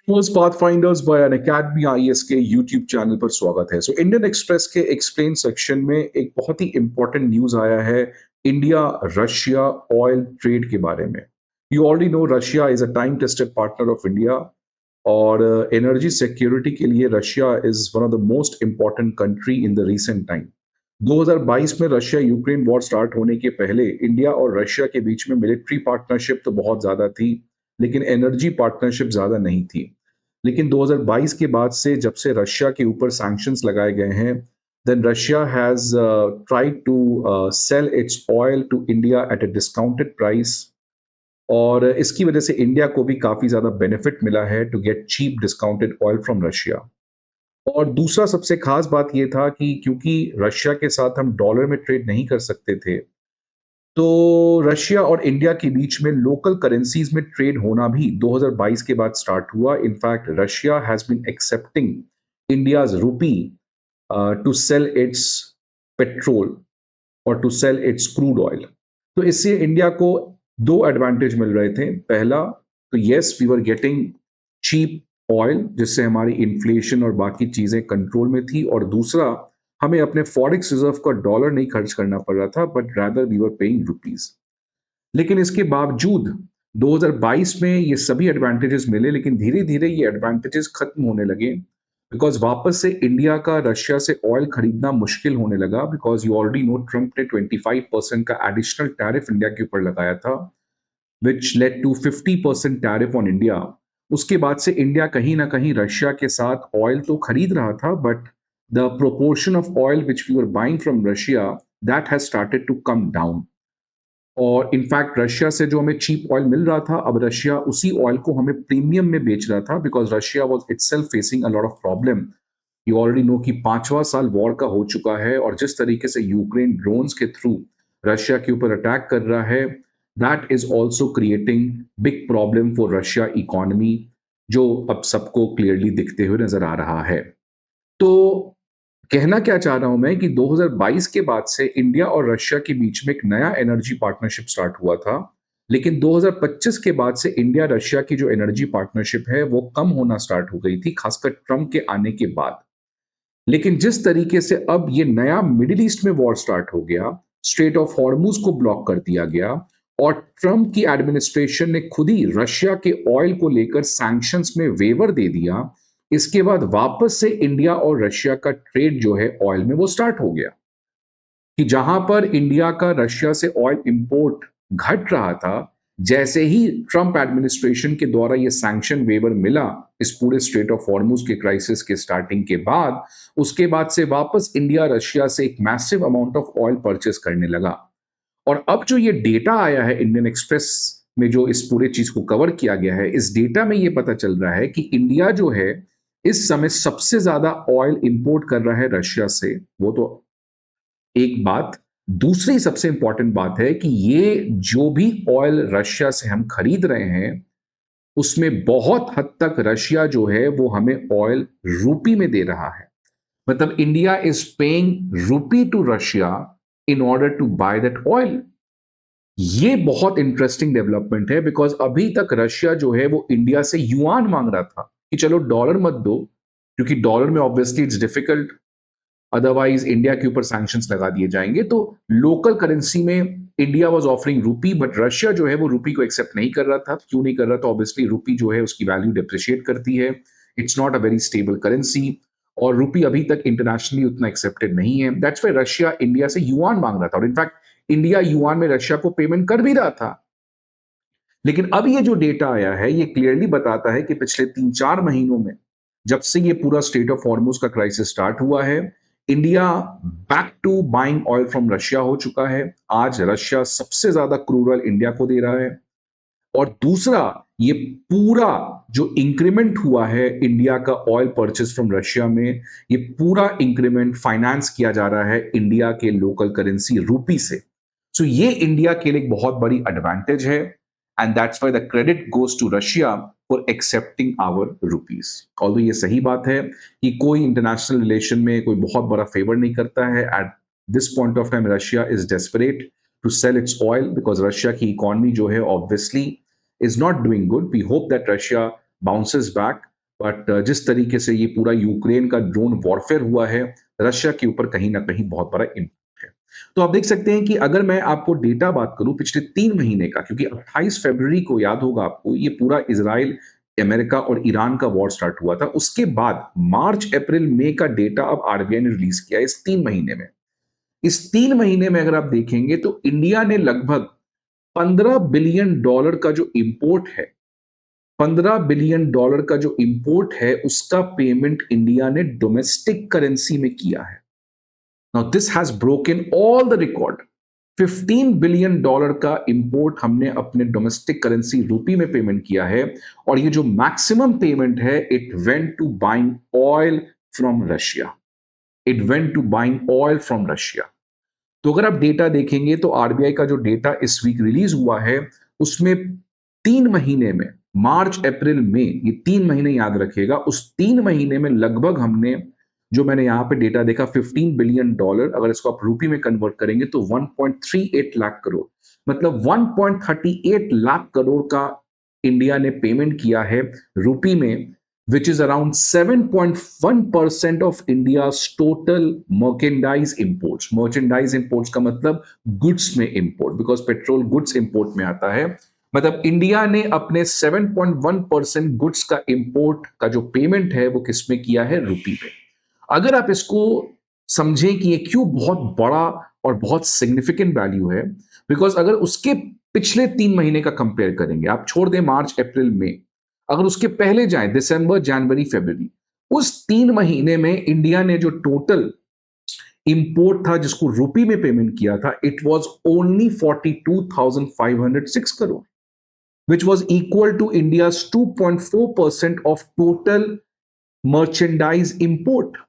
Post Pathfinders bye अन academy IAS के YouTube channel पर स्वागत है। इंडियन एक्सप्रेस के एक्सप्लेन सेक्शन में एक बहुत ही इंपॉर्टेंट न्यूज आया है इंडिया रशिया ऑयल ट्रेड के बारे में। You already know Russia is a time tested partner of India और एनर्जी सिक्योरिटी के लिए Russia is one of the most important country in the recent time. 2022 में Russia Ukraine war start होने के पहले इंडिया और रशिया के बीच में मिलिट्री पार्टनरशिप तो बहुत ज्यादा थी, लेकिन एनर्जी पार्टनरशिप ज्यादा नहीं थी। लेकिन 2022 के बाद से जब से रशिया के ऊपर सैंक्शंस लगाए गए हैं, then Russia has tried to sell its oil to India at a discounted price. और इसकी वजह से इंडिया को भी काफी ज्यादा बेनिफिट मिला है to get cheap discounted oil from Russia. और दूसरा सबसे खास बात यह था कि क्योंकि रशिया के साथ हम डॉलर में ट्रेड नहीं कर सकते थे, तो रशिया और इंडिया के बीच में लोकल करेंसीज में ट्रेड होना भी 2022 के बाद स्टार्ट हुआ। In fact Russia has been accepting India's rupee to sell its petrol और to sell its crude oil. तो इससे इंडिया को दो एडवांटेज मिल रहे थे। पहला, तो yes we were getting cheap oil जिससे हमारी इन्फ्लेशन और बाकी चीजें कंट्रोल में थी, और दूसरा, हमें अपने फॉरेक्स रिजर्व का डॉलर नहीं खर्च करना पड़ रहा था, but rather we were paying rupees. लेकिन इसके बावजूद 2022 में ये सभी एडवांटेजेस मिले, लेकिन धीरे धीरे ये एडवांटेजेस खत्म होने लगे, बिकॉज वापस से इंडिया का रशिया से ऑयल खरीदना मुश्किल होने लगा। Because you already know Trump ने 25% का एडिशनल टैरिफ इंडिया के ऊपर लगाया था, which led to 50% tariff on India. उसके बाद से इंडिया कहीं ना कहीं रशिया के साथ ऑयल तो खरीद रहा था, but the proportion of oil which we were buying from Russia, that has started to come down. और इनफैक्ट रशिया से जो हमें चीप ऑयल मिल रहा था, अब रशिया उसी ऑयल को हमें प्रीमियम में बेच रहा था, because Russia was itself facing a lot of problem. You already know कि 5वां साल वॉर का हो चुका है, और जिस तरीके से यूक्रेन ड्रोन्स के थ्रू रशिया के ऊपर अटैक कर रहा है, that is also creating big problem for Russia economy, जो अब सबको क्लियरली दिखते हुए नजर आ रहा है। तो कहना क्या चाह रहा हूं मैं कि 2022 के बाद से इंडिया और रशिया के बीच में एक नया एनर्जी पार्टनरशिप स्टार्ट हुआ था, लेकिन 2025 के बाद से इंडिया रशिया की जो एनर्जी पार्टनरशिप है वो कम होना स्टार्ट हो गई थी, खासकर ट्रंप के आने के बाद। लेकिन जिस तरीके से अब ये नया मिडिल ईस्ट में वॉर स्टार्ट हो गया, स्ट्रेट ऑफ हॉर्मुज को ब्लॉक कर दिया गया, और ट्रंप की एडमिनिस्ट्रेशन ने खुद ही रशिया के ऑयल को लेकर सैंक्शंस में वेवर दे दिया, इसके बाद वापस से इंडिया और रशिया का ट्रेड जो है ऑयल में वो स्टार्ट हो गया। कि जहां पर इंडिया का रशिया से ऑयल इंपोर्ट घट रहा था, जैसे ही ट्रंप एडमिनिस्ट्रेशन के द्वारा ये सैंक्शन वेवर मिला इस पूरे स्ट्रेट ऑफ हॉर्मुज के क्राइसिस के स्टार्टिंग के बाद, उसके बाद से वापस इंडिया रशिया से एक massive amount of oil purchase करने लगा। और अब जो ये डेटा आया है इंडियन एक्सप्रेस में, जो इस पूरे चीज को कवर किया गया है, इस डेटा में ये पता चल रहा है कि इंडिया जो है इस समय सबसे ज्यादा ऑयल इंपोर्ट कर रहा है रशिया से। वो तो एक बात। दूसरी सबसे इंपॉर्टेंट बात है कि ये जो भी ऑयल रशिया से हम खरीद रहे हैं, उसमें बहुत हद तक रशिया जो है वो हमें ऑयल रूपी में दे रहा है। मतलब India is paying rupee to Russia in order to buy that oil. ये बहुत इंटरेस्टिंग डेवलपमेंट है, बिकॉज अभी तक रशिया जो है वो इंडिया से युआन मांग रहा था कि चलो डॉलर मत दो, क्योंकि डॉलर में obviously it's difficult, otherwise India के ऊपर सैंक्शंस लगा दिए जाएंगे। तो लोकल करेंसी में इंडिया वाज ऑफरिंग रूपी, बट रशिया जो है वो रूपी को एक्सेप्ट नहीं कर रहा था। क्यों नहीं कर रहा था? ऑब्वियसली रूपी जो है उसकी वैल्यू डिप्रिशिएट करती है, it's not a very stable currency, और रूपी अभी तक इंटरनेशनली उतना एक्सेप्टेड नहीं है। दैट्स व्हाई रशिया इंडिया से युआन मांग रहा था, और इनफैक्ट इंडिया युआन में रशिया को पेमेंट कर भी रहा था। लेकिन अब ये जो डेटा आया है ये क्लियरली बताता है कि पिछले 3-4 महीनों में, जब से ये पूरा स्टेट ऑफ हॉर्मुज का क्राइसिस स्टार्ट हुआ है, India back to buying oil from Russia हो चुका है। आज रशिया सबसे ज्यादा क्रूड ऑयल इंडिया को दे रहा है। और दूसरा, ये पूरा जो इंक्रीमेंट हुआ है इंडिया का ऑयल परचेस फ्रॉम रशिया में, ये पूरा इंक्रीमेंट फाइनेंस किया जा रहा है इंडिया के लोकल करेंसी रूपी से। सो ये इंडिया के लिए एक बहुत बड़ी एडवांटेज है, and that's why the credit goes to Russia for accepting our rupees. Although ये सही बात है कि कोई इंटरनेशनल रिलेशन में कोई बहुत बड़ा फेवर नहीं करता है। At this point of time Russia is desperate to sell its oil, because Russia की इकोनॉमी जो है obviously is not doing good. We hope that Russia bounces back. But जिस तरीके से ये पूरा यूक्रेन का ड्रोन वॉरफेयर हुआ है, रशिया के ऊपर कहीं न कहीं बहुत बड़ा इम्पैक्ट है। तो आप देख सकते हैं कि अगर मैं आपको डेटा बात करूँ पिछले 3 महीने का, क्योंकि 28 फरवरी को याद होगा आपको ये पूरा इज़राइल, अमेरिका और ईरान का वॉर स्टार्ट हुआ था। उसके बाद मार्च, अप्रैल, मई का डेटा अब आरबीआई ने रिलीज़ किया है इस 3 महीने में। इस 3 महीने में अगर आप देखेंगे तो इंडिया ने लगभग $15 बिलियन का जो इंपोर्ट है, $15 बिलियन का जो इंपोर्ट है, उसका पेमेंट इंडिया ने डोमेस्टिक करेंसी में किया है। Now this has broken all the record. $15 billion का इंपोर्ट हमने अपने डोमेस्टिक करेंसी रूपी में पेमेंट किया है, और ये जो मैक्सिमम पेमेंट है, it went to buying oil from Russia. It went to buying oil from Russia. तो अगर आप डेटा देखेंगे तो आरबीआई का जो डेटा इस वीक रिलीज हुआ है, उसमें 3 महीने में, मार्च, अप्रैल, मई, ये 3 महीने याद रखिएगा, उस 3 महीने में लगभग हमने, जो मैंने यहां पे डेटा देखा, $15 बिलियन, अगर इसको आप रूपी में कन्वर्ट करेंगे तो 1.38 लाख करोड़, मतलब 1.38 लाख करोड़ का इंडिया ने पेमेंट किया है रूपी में, which is around 7.1% of India's total merchandise imports. Merchandise imports का मतलब गुड्स में import, because petrol goods import में आता है। मतलब इंडिया ने अपने 7.1% गुड्स का इंपोर्ट का जो पेमेंट है वो किस में किया है, रूपी पे। अगर आप इसको समझें कि ये क्यों बहुत बड़ा और बहुत सिग्निफिकेंट वैल्यू है, बिकॉज अगर उसके पिछले 3 महीने का कंपेयर करेंगे, आप छोड़ दें मार्च, अप्रैल, मई, अगर उसके पहले जाएं दिसंबर, जनवरी, फरवरी, उस 3 महीने में इंडिया ने जो टोटल इंपोर्ट था जिसको रूपी में पेमेंट किया था, it was only 42,506 crore, which was equal to India's 2.4% of total merchandise import।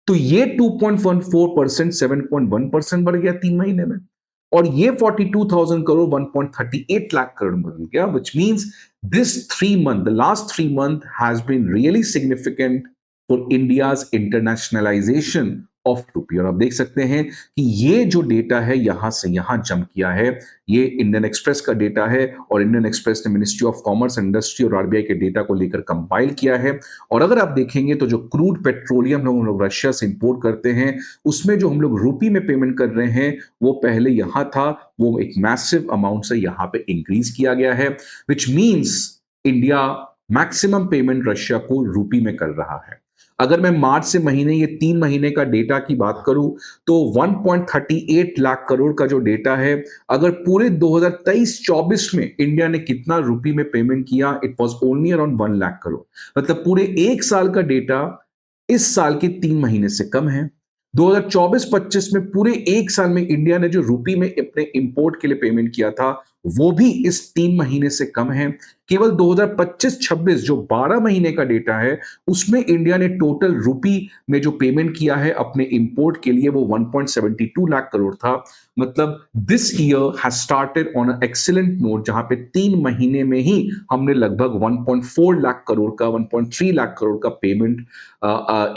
तो ये 2.14% 7.1% बढ़ गया 3 महीने में, और ये 42,000 करोड़ 1.38 लाख करोड़ बढ़ गया, which means this 3 month, the last 3 month has been really significant for India's internationalization of रूपी। और आप देख सकते हैं कि ये जो डेटा है यहां से यहां जंप किया है, ये इंडियन एक्सप्रेस का डेटा है, और इंडियन एक्सप्रेस ने मिनिस्ट्री ऑफ कॉमर्स, इंडस्ट्री और आरबीआई के डेटा को लेकर कंपाइल किया है। और अगर आप देखेंगे तो जो क्रूड पेट्रोलियम हम लोग रशिया से इंपोर्ट करते हैं, उसमें जो हम लोग रूपी में पेमेंट कर रहे हैं, वो पहले यहां था, वो एक मैसिव अमाउंट से यहां पे इंक्रीज किया गया है, which means India maximum payment Russia को रूपी में कर रहा है। अगर मैं मार्च से महीने, ये 3 महीने का डेटा की बात करूं, तो 1.38 लाख करोड़ का जो डेटा है, अगर पूरे 2023-24 में इंडिया ने कितना रूपी में पेमेंट किया, it was only around 1 lakh crore. मतलब पूरे एक साल का डेटा इस साल के 3 महीने से कम है। 2024-25 में पूरे एक साल में इंडिया ने जो रूपी में अपने इंपोर्ट के लिए पेमेंट किया था, वो भी इस 3 महीने से कम है। केवल 2025-26 जो 12 महीने का डेटा है, उसमें इंडिया ने टोटल रूपी में जो पेमेंट किया है अपने इंपोर्ट के लिए, वो 1.72 लाख करोड़ था। मतलब this year has started on a excellent note, जहां पे 3 महीने में ही हमने लगभग 1.4 लाख करोड़ का, 1.3 लाख करोड़ का पेमेंट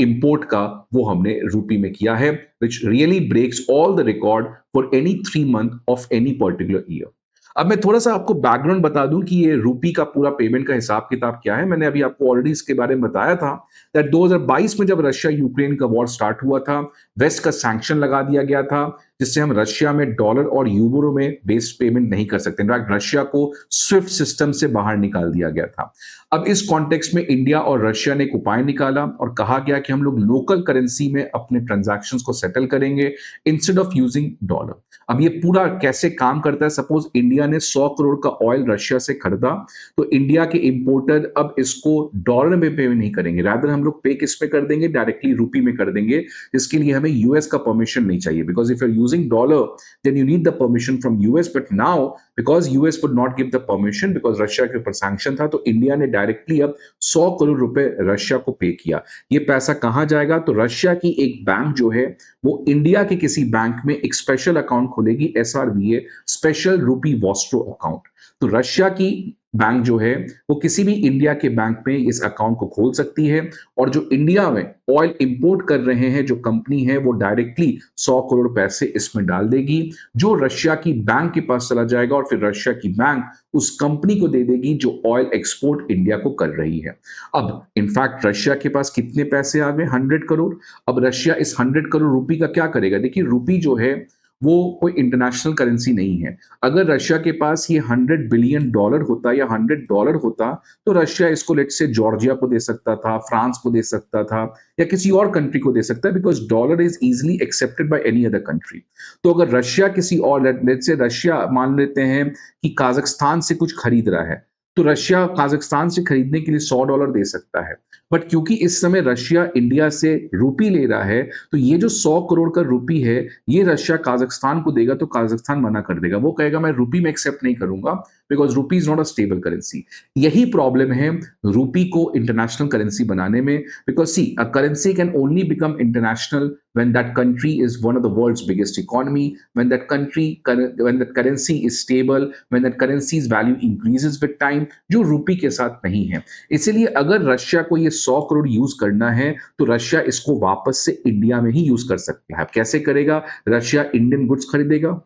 इंपोर्ट का वो हमने रूपी में किया है, which really breaks all the record for any 3 month of any particular year. अब मैं थोड़ा सा आपको बैकग्राउंड बता दूं कि ये रूपी का पूरा पेमेंट का हिसाब किताब क्या है। मैंने अभी आपको ऑलरेडी इसके बारे में बताया था दैट 2022 में जब रशिया यूक्रेन का वॉर स्टार्ट हुआ था, वेस्ट का सैंक्शन लगा दिया गया था, जिससे हम रशिया में डॉलर और यूरो में बेस्ड पेमेंट नहीं कर सकते। इनफैक्ट रशिया को स्विफ्ट सिस्टम से बाहर निकाल दिया गया था। अब इस कॉन्टेक्स्ट में इंडिया और रशिया ने एक उपाय निकाला और कहा गया कि हम लोग लोकल करेंसी में अपने ट्रांजैक्शंस को सेटल करेंगे इंस्टेड ऑफ यूजिंग डॉलर। अब ये पूरा कैसे काम करता है, सपोज इंडिया ने 100 करोड़ का ऑयल रशिया से खरीदा, तो इंडिया के इंपोर्टर अब इसको डॉलर में पे नहीं करेंगे, रादर हम लोग पे किस में कर देंगे, डायरेक्टली रूपी में कर देंगे। इसके लिए हमें यूएस का परमिशन नहीं चाहिए, because if you are using dollar then you need the permission from US, but now because US would not give the permission because Russia के ऊपर सैंक्शन था, तो इंडिया ने डायरेक्टली अब 100 करोड़ रुपए रशिया को पे किया। ये पैसा कहां जाएगा, तो रशिया की एक बैंक जो है वो इंडिया के किसी बैंक में एक स्पेशल अकाउंट खोलेगी, एसआरवीए, स्पेशल रूपी वॉस्ट्रो अकाउंट। तो रशिया की बैंक जो है वो किसी भी इंडिया के बैंक में इस अकाउंट को खोल सकती है और जो इंडिया में ऑयल इंपोर्ट कर रहे हैं जो कंपनी है वो डायरेक्टली 100 करोड़ पैसे इसमें डाल देगी, जो रशिया की बैंक के पास चला जाएगा और फिर रशिया की बैंक उस कंपनी को दे देगी जो ऑयल एक्सपोर्ट इंडिया को कर रही है। अब इनफैक्ट रशिया के पास कितने पैसे आ गए? 100 करोड़। अब रशिया इस 100 करोड़ रुपी का क्या करेगा? देखिए, रुपी जो है वो कोई इंटरनेशनल करेंसी नहीं है। अगर रशिया के पास ये $100 बिलियन होता या $100 होता, तो रशिया इसको लेट्स से जॉर्जिया को दे सकता था, फ्रांस को दे सकता था या किसी और कंट्री को दे सकता है, because dollar is easily accepted by any other country. तो अगर रशिया किसी और लेट्स से रशिया मान लेते हैं कि काज़ाख्स्तान से कुछ खरीद रहा है, तो रशिया काज़ाख्स्तान से खरीदने के लिए $100 दे सकता है। बट क्योंकि इस समय रशिया इंडिया से रुपी ले रहा है, तो ये जो 100 करोड़ का रुपी है, ये रशिया काज़ाख्स्तान को देगा तो काज़ाख्स्तान मना कर देगा। वो कहेगा मैं रुपी में एक्सेप्ट नहीं करूँगा because rupee is not a stable currency. यही प्रॉब्लम है रुपी को इंटरनेशनल करेंसी बनाने में, because C a currency can only become international when that country is one of the world's biggest economy, when that currency is stable, when that currency's value increases with time, जो रुपी के साथ नहीं है। इसीलिए अगर Russia को ये 100 crore use करना है तो रशिया इसको वापस से इंडिया में ही यूज कर सकता है। कैसे करेगा? रशिया इंडियन गुड्स खरीदेगा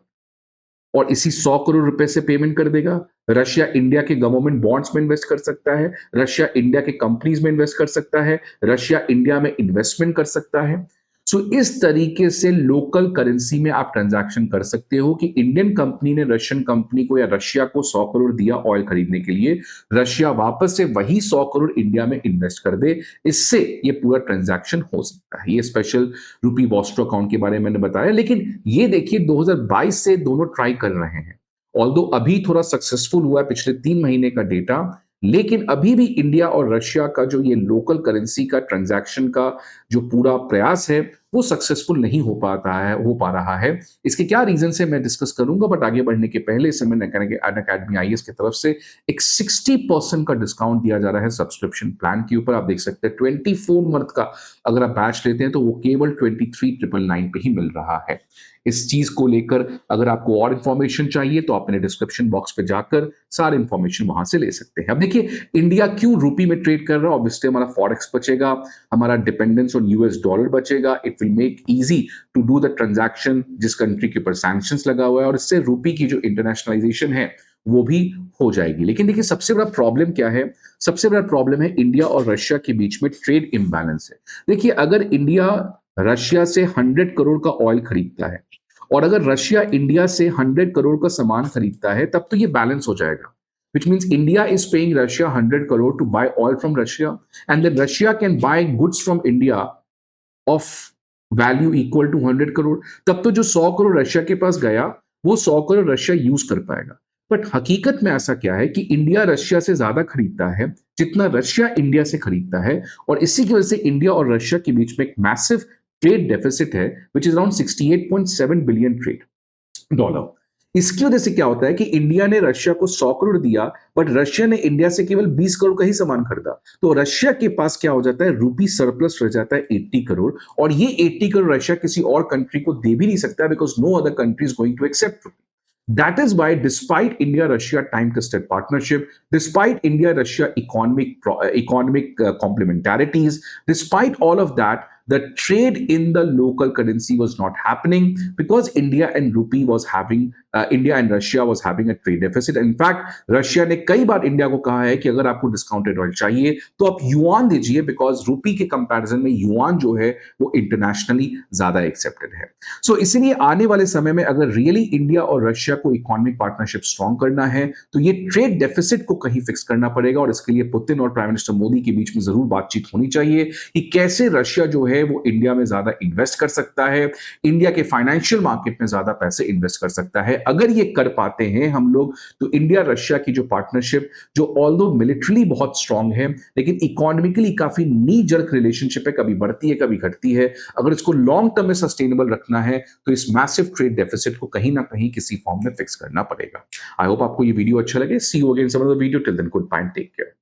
और इसी 100 करोड़ रुपए से पेमेंट कर देगा। रशिया इंडिया के गवर्नमेंट बॉन्ड्स में इन्वेस्ट कर सकता है, रशिया इंडिया के कंपनीज में इन्वेस्ट कर सकता है, रशिया इंडिया में इन्वेस्टमेंट कर सकता है। सो इस तरीके से लोकल करेंसी में आप ट्रांजैक्शन कर सकते हो कि इंडियन कंपनी ने रशियन कंपनी को या रशिया को 100 करोड़ दिया ऑयल खरीदने के लिए, रशिया वापस से वही 100 करोड़ इंडिया में इन्वेस्ट कर दे। इससे ये पूरा ट्रांजैक्शन हो सकता है। ये स्पेशल रुपी वॉस्ट्रो अकाउंट के बारे में मैंने बताया, लेकिन ये देखिए 2022 से दोनों ट्राई कर रहे हैं। ऑल्दो अभी थोड़ा सक्सेसफुल हुआ है पिछले 3 महीने का डेटा, लेकिन अभी भी इंडिया और रशिया का जो ये लोकल करेंसी का ट्रांजैक्शन का जो पूरा प्रयास है वो सक्सेसफुल नहीं हो पा रहा है। इसके क्या रीजन है मैं डिस्कस करूंगा, बट आगे बढ़ने के पहले इस समय अनअकैडमी आईएएस की तरफ से एक 60% का डिस्काउंट दिया जा रहा है सब्सक्रिप्शन प्लान के ऊपर। आप देख सकते हैं 24 मंथ का अगर आप बैच लेते हैं तो वो केवल 23,999 पे ही मिल रहा है। इस चीज को लेकर अगर आपको और इन्फॉर्मेशन चाहिए तो आप मेरे डिस्क्रिप्शन बॉक्स पे जाकर सारी इन्फॉर्मेशन वहां से ले सकते हैं। अब देखिए, इंडिया क्यों रुपी में ट्रेड कर रहा है? ऑब्वियसली हमारा फॉरेक्स बचेगा, हमारा डिपेंडेंस ऑन यूएस डॉलर बचेगा, it will make easy to do the transaction जिस कंट्री के ऊपर सैंक्शंस लगा हुआ है, और इससे रुपी की जो इंटरनेशनलाइजेशन है वो भी हो जाएगी। लेकिन देखिए, सबसे बड़ा प्रॉब्लम क्या है? सबसे बड़ा प्रॉब्लम है इंडिया और रशिया के बीच में ट्रेड इम्बैलेंस है। देखिए, अगर इंडिया रशिया से 100 करोड़ का ऑयल खरीदता है और अगर रशिया इंडिया से 100 करोड़ का सामान खरीदता है, तब तो ये बैलेंस हो जाएगा। Which means India is paying Russia 100 crore to buy oil from Russia, and then Russia can buy goods from India of value equal to 100 crore. तब तो जो 100 करोड़ रशिया के पास गया वो 100 करोड़ रशिया यूज कर पाएगा। बट हकीकत में ऐसा क्या है कि इंडिया रशिया से ज्यादा खरीदता है जितना रशिया इंडिया से खरीदता है, और इसी की वजह से इंडिया और रशिया के बीच में एक मैसिव ट्रेड डेफिसिट है, which is around 68.7 billion trade dollar. इसकी वजह से क्या होता है कि इंडिया ने रशिया को 100 करोड़ दिया, बट रशिया ने इंडिया से केवल 20 करोड़ का ही सामान खरीदा। तो रशिया के पास क्या हो जाता है? रुपी सरप्लस रह जाता है 80 करोड़, और ये 80 करोड़ रशिया किसी और कंट्री को दे भी नहीं सकता, because no other country is going to accept rupee. That is why, despite India-Russia time-tested partnership, despite India-Russia economic complementarities, despite all of that, the trade in the local currency was not happening because India and Russia was having a trade deficit. In fact, Russia ने कई बार India को कहा है कि अगर आपको discounted oil चाहिए तो आप युआन दीजिए, बिकॉज रुपी के कंपैरिजन में युआन जो है वो इंटरनेशनली ज्यादा एक्सेप्टेड है। सो इसीलिए आने वाले समय में अगर रियली इंडिया और रशिया को इकोनॉमिक पार्टनरशिप स्ट्रॉन्ग करना है तो ये ट्रेड डेफिसिट को कहीं फिक्स करना पड़ेगा, और इसके लिए पुतिन और प्राइम मिनिस्टर मोदी के बीच में जरूर बातचीत होनी चाहिए कि कैसे रशिया जो है वो इंडिया में ज्यादा इन्वेस्ट कर सकता है, इंडिया के फाइनेंशियल मार्केट में ज्यादा पैसे इन्वेस्ट कर सकता है। अगर ये कर पाते हैं हम लोग तो इंडिया रशिया की जो पार्टनरशिप, जो ऑल्दो मिलिट्रली बहुत स्ट्रांग है लेकिन इकोनॉमिकली काफी नी जर्क रिलेशनशिप है, कभी बढ़ती है कभी घटती है, अगर इसको लॉन्ग टर्म में सस्टेनेबल रखना है तो इस मैसिव ट्रेड डेफिसिट को कहीं ना कहीं किसी फॉर्म में फिक्स करना पड़ेगा। आई होप आपको ये वीडियो अच्छा लगे। See you again some other video. Till then, goodbye, take care.